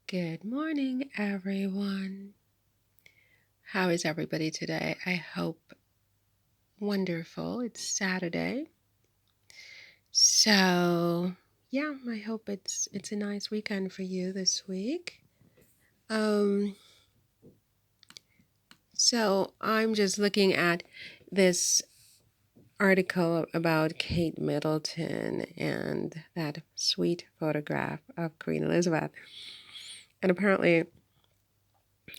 Good morning, everyone. How is everybody today? I hope wonderful. It's Saturday. So, yeah, I hope it's a nice weekend for you this week. Um so I'm just looking at this article about Kate Middleton and that sweet photograph of Queen Elizabeth. And apparently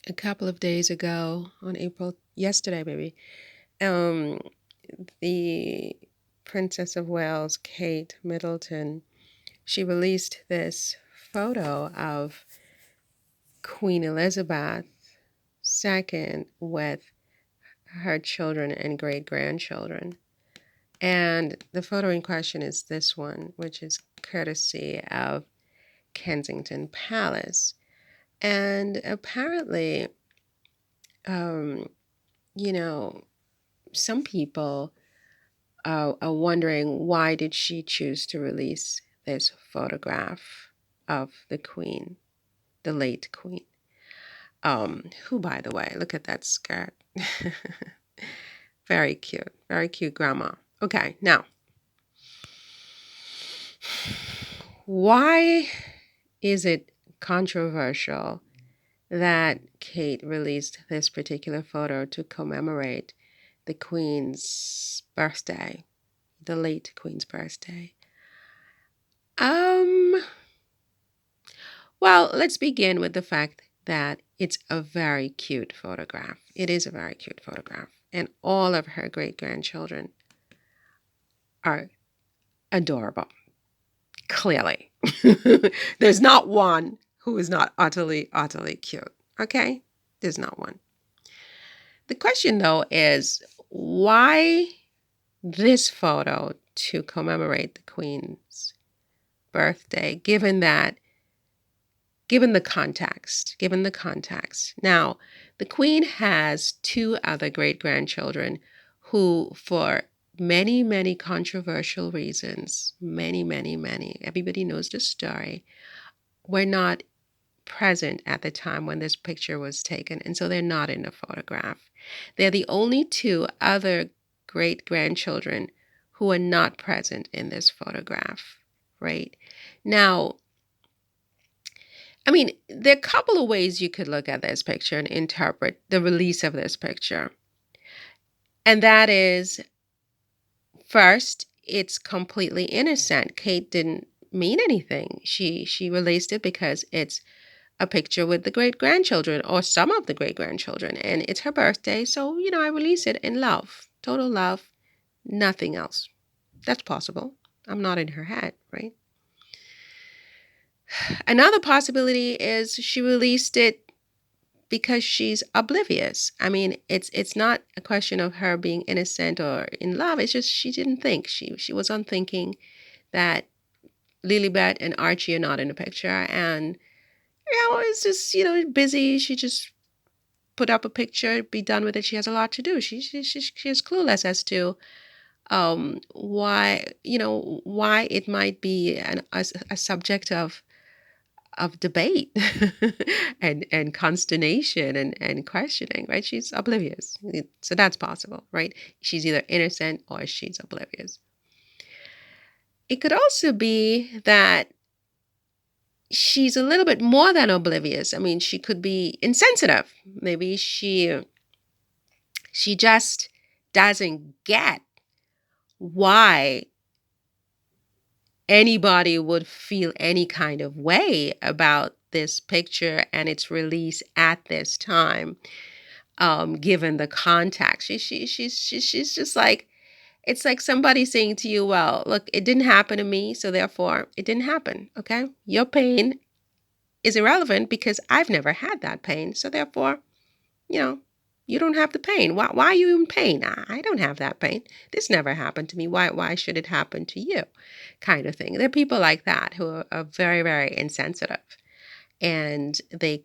a couple of days ago on yesterday maybe, um the Princess of Wales, Kate Middleton, she released this photo of Queen Elizabeth II with her children and great grandchildren. And the photo in question is this one, which is courtesy of Kensington Palace. And apparently, um, you know, some people are wondering why did she choose to release this photograph of the Queen, the late Queen. Who, by the way, look at that skirt. Very cute grandma. Okay, now, why is it controversial that Kate released this particular photo to commemorate the Queen's birthday, the late Queen's birthday? Um, Well, let's begin with the fact that it's a very cute photograph. It is a very cute photograph. And all of her great grandchildren are adorable, clearly. There's not one who is not utterly cute. Okay? There's not one. The question, though, is why this photo to commemorate the Queen's birthday, given the context. Now, the Queen has two other great grandchildren who, for many controversial reasons, many, everybody knows the story, were not present at the time when this picture was taken. And so they're not in the photograph. They're the only two other great grandchildren who are not present in this photograph, right? Now, I mean, there are a couple of ways you could look at this picture and interpret the release of this picture. And that is, first, it's completely innocent. Kate didn't mean anything. She released it because it's a picture with the great grandchildren or some of the great grandchildren, and it's her birthday. So, I release it in love, total love, nothing else. That's possible. I'm not in her head, right? Another possibility is she released it because she's oblivious. I mean, it's not a question of her being innocent or in love. It's just she didn't think. She was unthinking that Lilibet and Archie are not in the picture, and it's just busy. She just put up a picture, be done with it. She has a lot to do. She is clueless as to why it might be a subject of debate and consternation and questioning, right? She's oblivious. So that's possible, right? She's either innocent or she's oblivious. It could also be that she's a little bit more than oblivious. I mean, she could be insensitive. Maybe she just doesn't get why anybody would feel any kind of way about this picture and its release at this time, given the context. She's just like, it's like somebody saying to you, well, look, it didn't happen to me, so therefore it didn't happen. Okay? Your pain is irrelevant because I've never had that pain. So therefore, you know, you don't have the pain. Why are you in pain? I don't have that pain. This never happened to me. Why should it happen to you? Kind of thing. There are people like that who are very insensitive, and they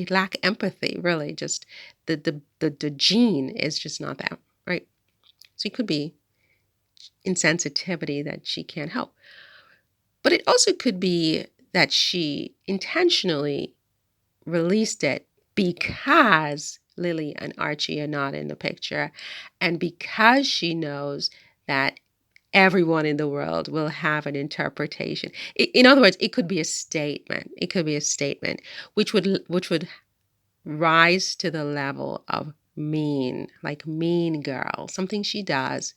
lack empathy. Really, just the gene is just not that, right? So it could be insensitivity that she can't help, but it also could be that she intentionally released it because Lily and Archie are not in the picture, and because she knows that everyone in the world will have an interpretation. In other words, it could be a statement. It could be a statement which would rise to the level of mean, like mean girl, something she does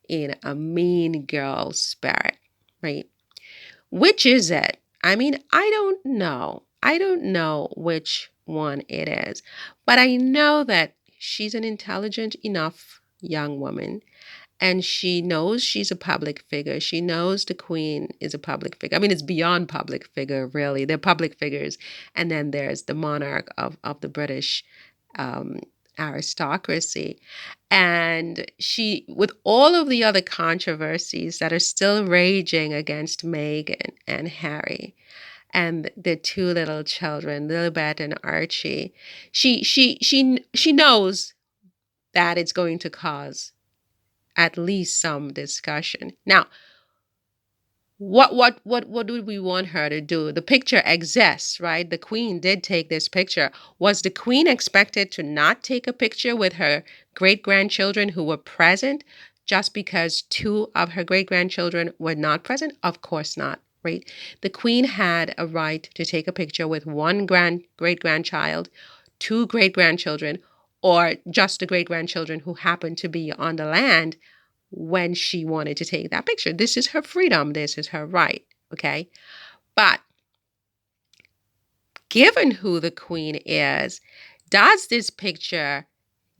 in a mean girl spirit, right? Which is it? I mean, I don't know. I don't know which one it is, but I know that she's an intelligent enough young woman, and she knows she's a public figure. She knows the queen is a public figure. I mean, it's beyond public figure, really. They're public figures. And then there's the monarch of the British um, aristocracy. And she, with all of the other controversies that are still raging against Meghan and Harry and the two little children, Lilibet and Archie, she knows that it's going to cause at least some discussion. Now, what would we want her to do? The picture exists, right? The queen did take this picture. Was the queen expected to not take a picture with her great-grandchildren who were present just because two of her great-grandchildren were not present? Of course not, right? The queen had a right to take a picture with one great-grandchild, two great-grandchildren, or just the great-grandchildren who happened to be on the land when she wanted to take that picture. This is her freedom. This is her right. Okay. But given who the queen is, does this picture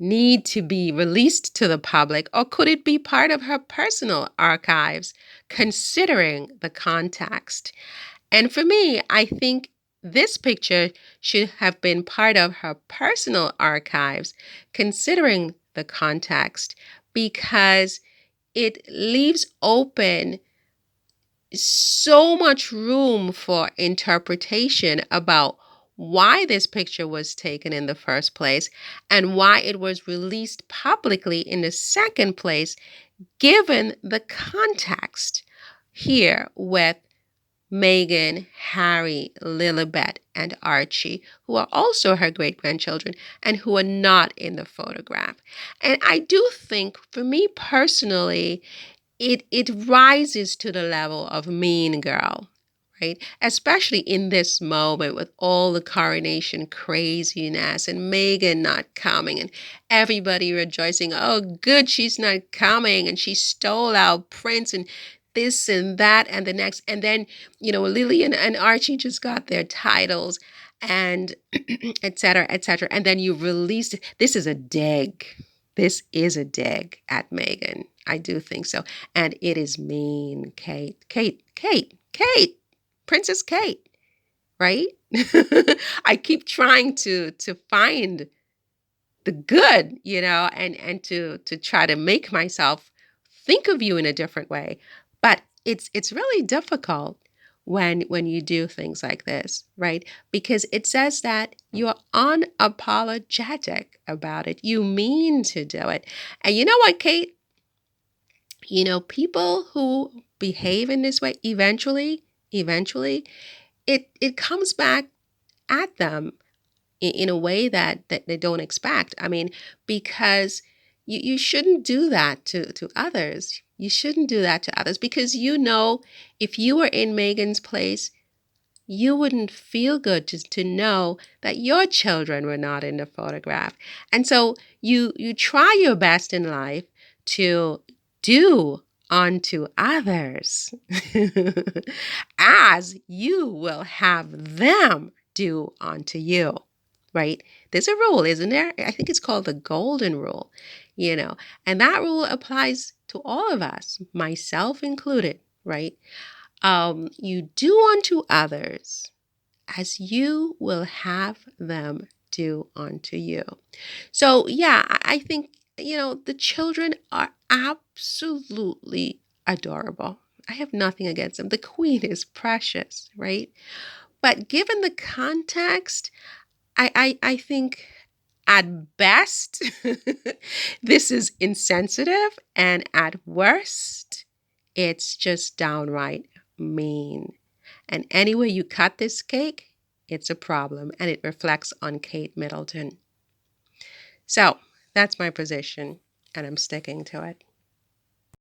need to be released to the public, or could it be part of her personal archives, considering the context? And for me, I think this picture should have been part of her personal archives, considering the context, because it leaves open so much room for interpretation about why this picture was taken in the first place and why it was released publicly in the second place, given the context here with Meghan, Harry, Lilibet, and Archie, who are also her great-grandchildren and who are not in the photograph. And I do think, for me personally, it rises to the level of mean girl, right? Especially in this moment with all the coronation craziness and Meghan not coming and everybody rejoicing, oh, good, she's not coming, and she stole our prince and this and that and the next. And then, Lily and Archie just got their titles and et cetera, et cetera. And then you released it. This is a dig. This is a dig at Meghan. I do think so. And it is mean, Kate, Princess Kate, right? I keep trying to find the good, and to try to make myself think of you in a different way. But it's really difficult when you do things like this, right? Because it says that you're unapologetic about it. You mean to do it. And you know what, Kate? People who behave in this way, eventually, it comes back at them in a way that they don't expect. I mean, because you shouldn't do that to others. You shouldn't do that to others because if you were in Meghan's place, you wouldn't feel good to know that your children were not in the photograph. And so you try your best in life to do unto others as you will have them do unto you, right? There's a rule, isn't there? I think it's called the golden rule, and that rule applies to all of us, myself included, right? You do unto others as you will have them do unto you. So, yeah, I think, the children are absolutely adorable. I have nothing against them. The queen is precious, right? But given the context, I think at best, this is insensitive, and at worst, it's just downright mean. And any way you cut this cake, it's a problem, and it reflects on Kate Middleton. So that's my position, and I'm sticking to it.